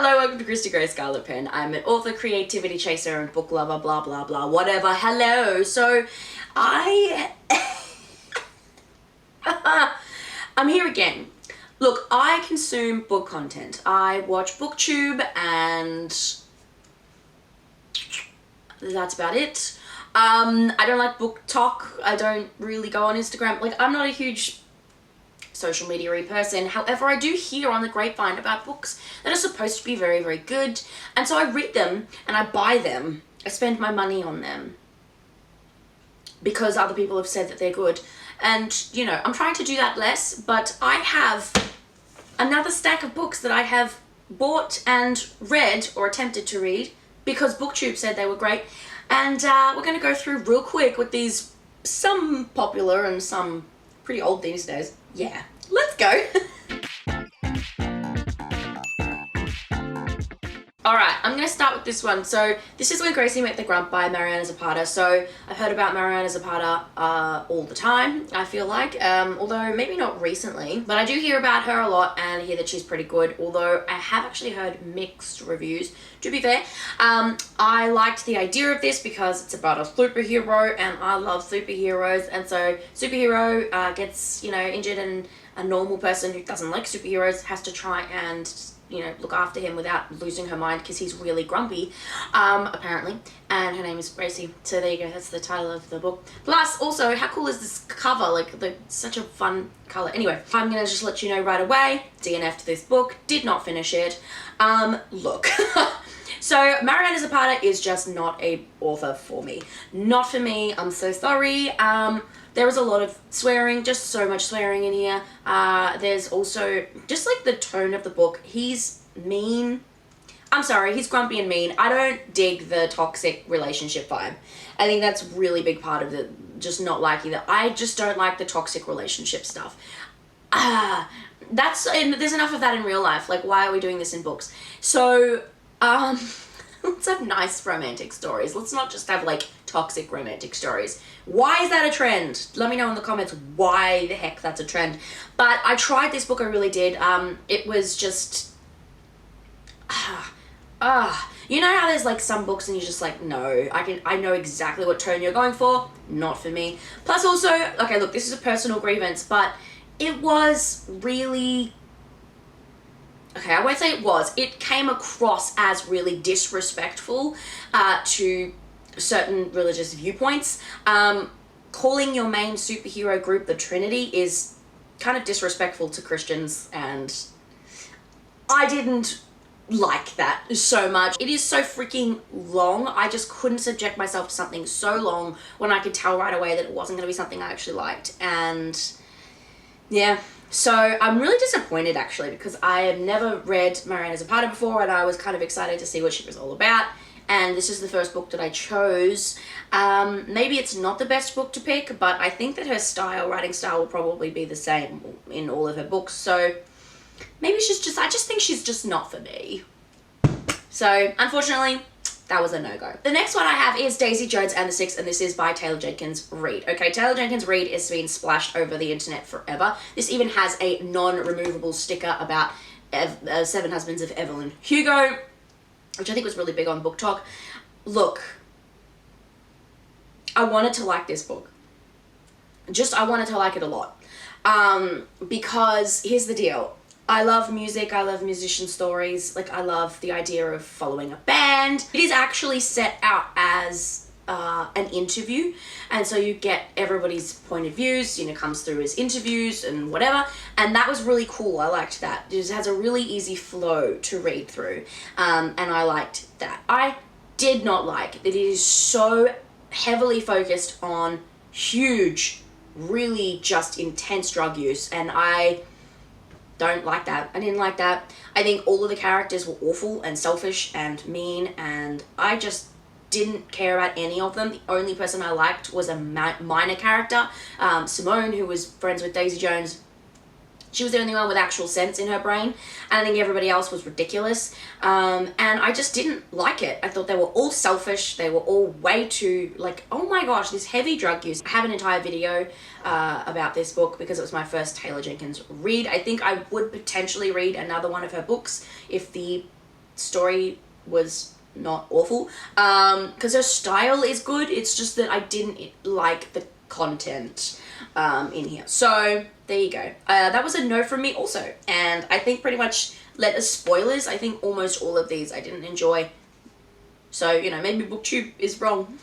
Hello, welcome to Christy Grey Scarlet Pen. I'm an author, creativity chaser, and book lover, blah, blah, blah, whatever. Hello. So, I'm here again. Look, I consume book content. I watch Booktube, and that's about it. I don't like book talk. I don't really go on Instagram. Like, I'm not a huge social media-y person. However, I do hear on the grapevine about books that are supposed to be very, very good. And so I read them and I buy them. I spend my money on them because other people have said that they're good. And, you know, I'm trying to do that less, but I have another stack of books that I have bought and read or attempted to read because Booktube said they were great. And we're going to go through real quick with these, some popular and some pretty old these days. Yeah, let's go. Alright, I'm going to start with this one. So, this is When Gracie Met the Grump by Mariana Zapata. So, I've heard about Mariana Zapata all the time, I feel like. Although, maybe not recently. But I do hear about her a lot and hear that she's pretty good. Although, I have actually heard mixed reviews, to be fair. I liked the idea of this because it's about a superhero and I love superheroes. And so, superhero gets, you know, injured and a normal person who doesn't like superheroes has to try and, you know, look after him without losing her mind because he's really grumpy, apparently. And her name is Gracie. So there you go, that's the title of the book. Plus, also, how cool is this cover? Like, such a fun color. Anyway, I'm gonna just let you know right away, DNF'd this book, did not finish it. Look. So, Mariana Zapata is just not a author for me. Not for me, I'm so sorry. There is a lot of swearing, just so much swearing in here. There's also, just like the tone of the book, he's mean. I'm sorry, he's grumpy and mean. I don't dig the toxic relationship vibe. I think that's a really big part of the, just not liking that. I just don't like the toxic relationship stuff. There's enough of that in real life. Like, why are we doing this in books? So, let's have nice romantic stories. Let's not just have, like, toxic romantic stories. Why is that a trend? Let me know in the comments why the heck that's a trend. But I tried this book, I really did. It was just... you know how there's, like, some books and you're just like, no, I know exactly what tone you're going for. Not for me. Plus also, okay, look, this is a personal grievance, but it was really... Okay, I won't say it was. It came across as really disrespectful to certain religious viewpoints. Calling your main superhero group the Trinity is kind of disrespectful to Christians, and I didn't like that so much. It is so freaking long. I just couldn't subject myself to something so long when I could tell right away that it wasn't going to be something I actually liked. And yeah. So I'm really disappointed actually because I have never read Mariana Zapata before and I was kind of excited to see what she was all about. And this is the first book that I chose. Maybe it's not the best book to pick, but I think that her style, writing style, will probably be the same in all of her books. So maybe I just think she's just not for me. So unfortunately, that was a no-go. The next one I have is Daisy Jones and the Six, and this is by Taylor Jenkins Reid. Okay, Taylor Jenkins Reid has been splashed over the internet forever. This even has a non-removable sticker about Seven Husbands of Evelyn Hugo, which I think was really big on Book Talk. Look, I wanted to like this book. I wanted to like it a lot. Because here's the deal. I love music, I love musician stories, like I love the idea of following a band. It is actually set out as an interview, and so you get everybody's point of views, you know, comes through as interviews and whatever, and that was really cool. I liked that. It just has a really easy flow to read through, and I liked that. I did not like that it is so heavily focused on huge, really just intense drug use, and I don't like that. I didn't like that. I think all of the characters were awful and selfish and mean, and I just didn't care about any of them. The only person I liked was a minor character, Simone, who was friends with Daisy Jones. She was the only one with actual sense in her brain, and I think everybody else was ridiculous, and I just didn't like it. I thought they were all selfish, they were all way too, like, oh my gosh, this heavy drug use. I have an entire video about this book because it was my first Taylor Jenkins read. I think I would potentially read another one of her books if the story was not awful, because her style is good. It's just that I didn't like the content in here. So there you go. That was a no from me also. And I think pretty much let as spoilers, I think almost all of these I didn't enjoy. So, you know, maybe Booktube is wrong.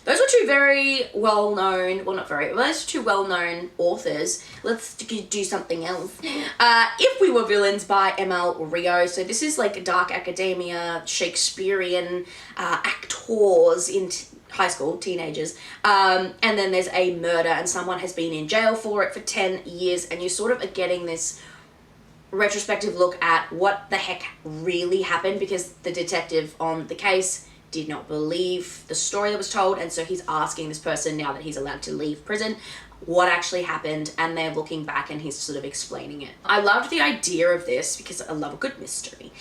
Those were two very well-known, well, not very, well, those two well-known authors. Let's do something else. If We Were Villains by M.L. Rio. So this is like dark academia, Shakespearean actors in high school, teenagers. And then there's a murder and someone has been in jail for it for 10 years, and you sort of are getting this retrospective look at what the heck really happened, because the detective on the case did not believe the story that was told, and so he's asking this person, now that he's allowed to leave prison, what actually happened, and they're looking back and he's sort of explaining it. I loved the idea of this because I love a good mystery,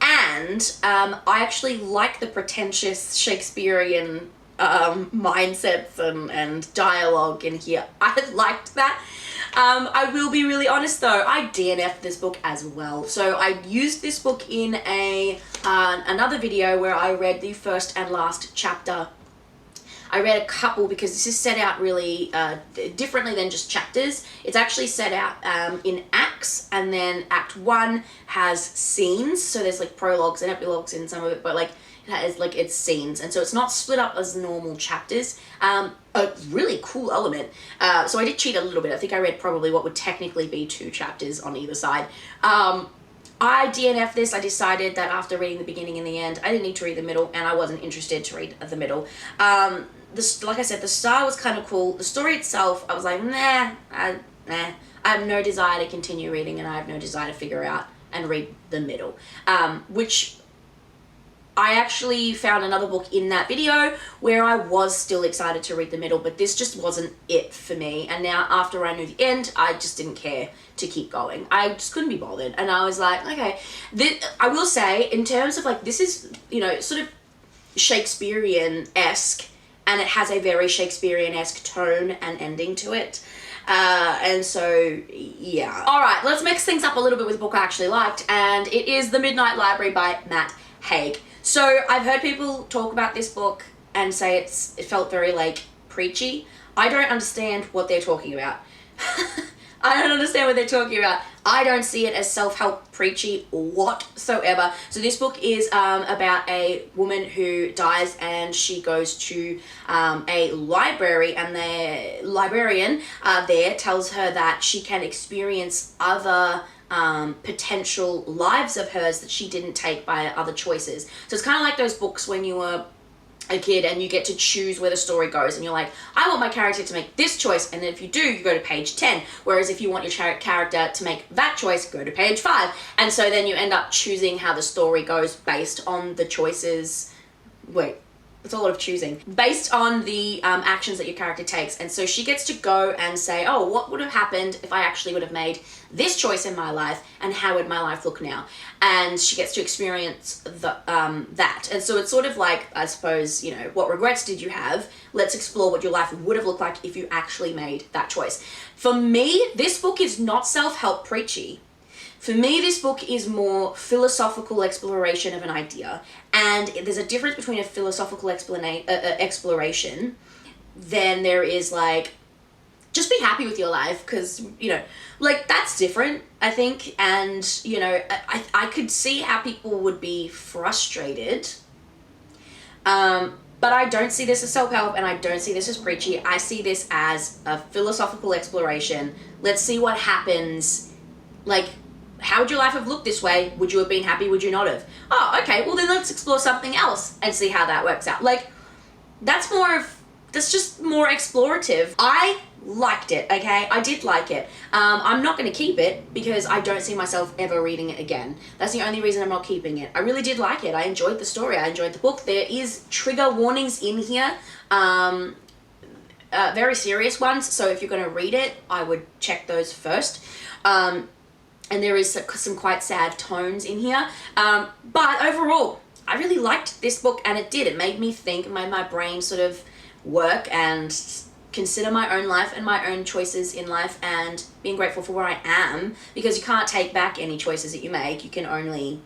and I actually like the pretentious Shakespearean mindsets and dialogue in here. I liked that. I will be really honest though, I DNF'd this book as well. So I used this book in another video where I read the first and last chapter. I read a couple because this is set out really differently than just chapters. It's actually set out in acts, and then act 1 has scenes. So there's like prologues and epilogues in some of it, but like it has like its scenes, and so it's not split up as normal chapters. A really cool element. So I did cheat a little bit. I think I read probably what would technically be 2 chapters on either side. I DNF'd this. I decided that after reading the beginning and the end, I didn't need to read the middle, and I wasn't interested to read the middle. Like I said, the style was kind of cool. The story itself, I was like, nah. I have no desire to continue reading, and I have no desire to figure out and read the middle. Which I actually found another book in that video where I was still excited to read the middle, but this just wasn't it for me. And now after I knew the end, I just didn't care to keep going. I just couldn't be bothered. And I was like, okay, I will say in terms of like, this is, you know, sort of Shakespearean-esque, and it has a very Shakespearean-esque tone and ending to it. And so, yeah. All right, let's mix things up a little bit with a book I actually liked, and it is The Midnight Library by Matt Haig. So I've heard people talk about this book and say it felt very like preachy. I don't understand what they're talking about. I don't understand what they're talking about. I don't see it as self-help preachy whatsoever. So this book is about a woman who dies, and she goes to a library, and the librarian there tells her that she can experience other potential lives of hers that she didn't take by other choices. So it's kind of like those books when you were a kid and you get to choose where the story goes, and you're like, I want my character to make this choice, and then if you do, you go to page 10, whereas if you want your character to make that choice, go to page 5, and so then you end up choosing how the story goes based on the choices. It's a lot of choosing. Based on the actions that your character takes. And so she gets to go and say, oh, what would have happened if I actually would have made this choice in my life, and how would my life look now? And she gets to experience that. And so it's sort of like, I suppose, you know, what regrets did you have? Let's explore what your life would have looked like if you actually made that choice. For me, this book is not self-help preachy. For me, this book is more philosophical exploration of an idea, and there's a difference between a philosophical exploration than there is like, just be happy with your life, because, you know, like, that's different, I think, and, you know, I could see how people would be frustrated, but I don't see this as self-help, and I don't see this as preachy. I see this as a philosophical exploration. Let's see what happens, like, how would your life have looked this way? Would you have been happy? Would you not have? Oh, okay, well then let's explore something else and see how that works out. Like, that's just more explorative. I liked it, okay? I did like it. I'm not going to keep it because I don't see myself ever reading it again. That's the only reason I'm not keeping it. I really did like it. I enjoyed the story. I enjoyed the book. There is trigger warnings in here. Very serious ones, so if you're going to read it, I would check those first. And there is some quite sad tones in here. But overall, I really liked this book, and it did. It made me think, made my brain sort of work, and consider my own life and my own choices in life and being grateful for where I am, because you can't take back any choices that you make. You can only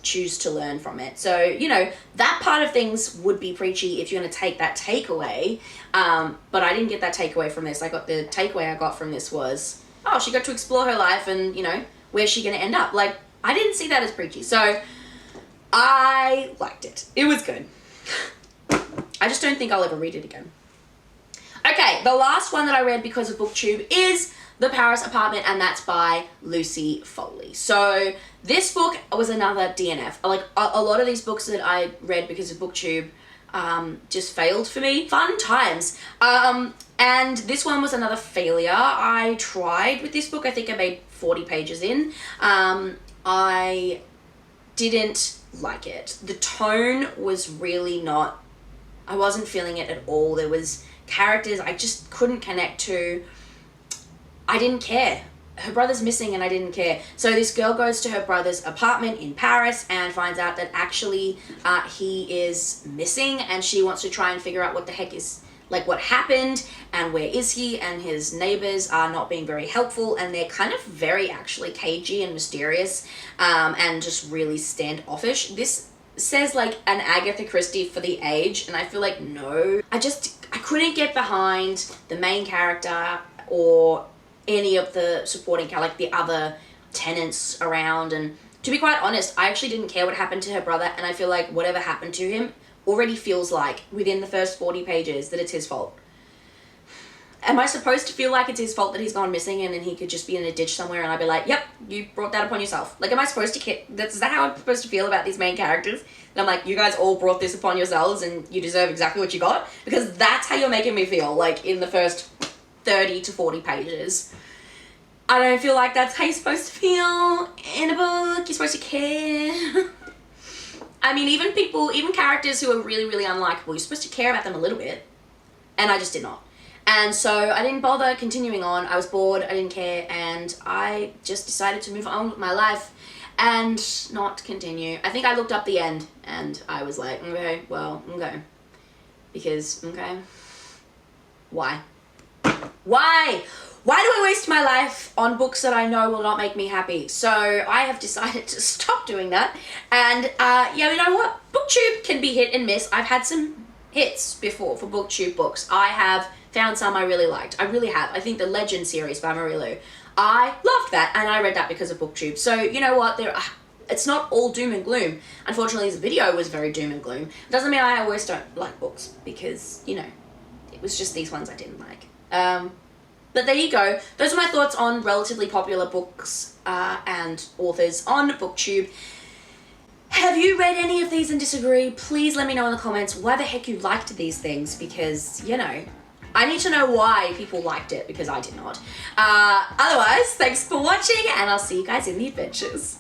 choose to learn from it. So, you know, that part of things would be preachy if you're going to take that takeaway. But I didn't get that takeaway from this. The takeaway I got from this was, oh, she got to explore her life and, you know, where's she going to end up? Like, I didn't see that as preachy. So I liked it. It was good. I just don't think I'll ever read it again. Okay, the last one that I read because of Booktube is The Paris Apartment, and that's by Lucy Foley. So this book was another DNF. Like, a lot of these books that I read because of Booktube just failed for me. Fun times. And this one was another failure. I tried with this book. I think I made 40 pages in. I didn't like it. The tone was really not... I wasn't feeling it at all. There was characters I just couldn't connect to. I didn't care. Her brother's missing and I didn't care. So this girl goes to her brother's apartment in Paris and finds out that actually he is missing, and she wants to try and figure out what the heck is, like, what happened and where is he, and his neighbors are not being very helpful, and they're kind of very actually cagey and mysterious and just really standoffish. This says like an Agatha Christie for the age, and I feel like no. I couldn't get behind the main character or any of the supporting characters, like the other tenants around. And to be quite honest, I actually didn't care what happened to her brother, and I feel like whatever happened to him already feels like within the first 40 pages that it's his fault. Am I supposed to feel like it's his fault that he's gone missing and then he could just be in a ditch somewhere and I'd be like, yep, you brought that upon yourself? Like, am I supposed to care? Is that how I'm supposed to feel about these main characters? And I'm like, you guys all brought this upon yourselves and you deserve exactly what you got? Because that's how you're making me feel, like, in the first 30 to 40 pages. I don't feel like that's how you're supposed to feel in a book. You're supposed to care. I mean, even characters who are really, really unlikable, you're supposed to care about them a little bit. And I just did not. And so I didn't bother continuing on. I was bored, I didn't care, and I just decided to move on with my life and not continue. I think I looked up the end and I was like, okay, well, okay. Because, okay. Why? Why? Why do I waste my life on books that I know will not make me happy? So I have decided to stop doing that. And yeah, you know what? Booktube can be hit and miss. I've had some hits before for Booktube books. I have found some I really liked. I really have. I think the Legend series by Marie Lu, I loved that, and I read that because of Booktube. So you know what? It's not all doom and gloom. Unfortunately, this video was very doom and gloom. It doesn't mean I always don't like books, because, you know, it was just these ones I didn't like. But there you go. Those are my thoughts on relatively popular books and authors on Booktube. Have you read any of these and disagree? Please let me know in the comments why the heck you liked these things, because, you know, I need to know why people liked it, because I did not. Otherwise, thanks for watching, and I'll see you guys in the adventures.